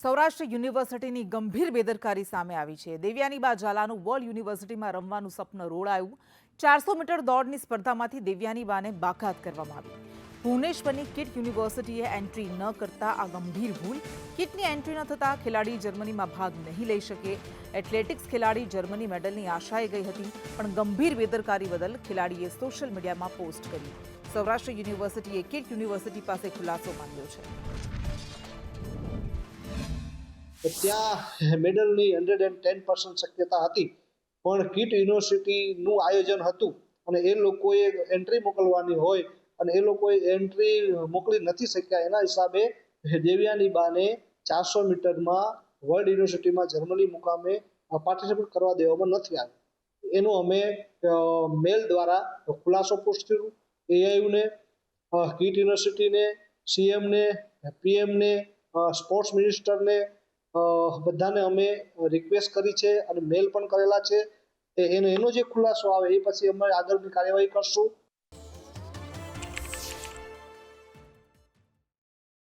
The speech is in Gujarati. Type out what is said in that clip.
સૌરાષ્ટ્ર યુનિવર્સિટીની ગંભીર બેદરકારી સામે આવી છે। દેવ્યાનીબા ઝાલાનું વર્લ્ડ યુનિવર્સિટીમાં રમવાનું સપનું રોડાયું। 400 મીટર દોડની સ્પર્ધામાંથી દેવ્યાનીબાને બાકાત કરવામાં આવી। ભુવનેશ્વરની કિટ યુનિવર્સિટીએ એન્ટ્રી ન કરતા આ ગંભીર ભૂલ। કિટની એન્ટ્રી ન થતા ખેલાડી જર્મનીમાં ભાગ નહીં લઈ શકે। એથ્લેટિક્સ ખેલાડી જર્મની મેડલની આશાએ ગઈ હતી, પણ ગંભીર બેદરકારી બદલ ખેલાડીએ સોશિયલ મીડિયામાં પોસ્ટ કરી। સૌરાષ્ટ્ર યુનિવર્સિટીએ કિટ યુનિવર્સિટી પાસે ખુલાસો માંગ્યો છે। ત્યાં મેડલની 110% શક્યતા હતી, પણ કિટ યુનિવર્સિટીનું આયોજન હતું અને એ લોકોએ એન્ટ્રી મોકલવાની હોય અને એ લોકોએ એન્ટ્રી મોકલી નથી શક્યા। એના હિસાબે દેવ્યાનીબાને 400 મીટરમાં વર્લ્ડ યુનિવર્સિટીમાં જર્મની મુકામે પાર્ટિસિપેટ કરવા દેવામાં નથી આવી। એનો અમે મેલ દ્વારા ખુલાસો પોસ્ટ કર્યો એઆઈયુને, કિટ યુનિવર્સિટીને, સીએમને, પીએમને, સ્પોર્ટ્સ મિનિસ્ટરને, બધાને અમે રિક્વેસ્ટ કરી છે અને મેલ પણ કરેલા છે। એનો જે ખુલાસો આવે એ પછી અમે આગળની કાર્યવાહી કરશું।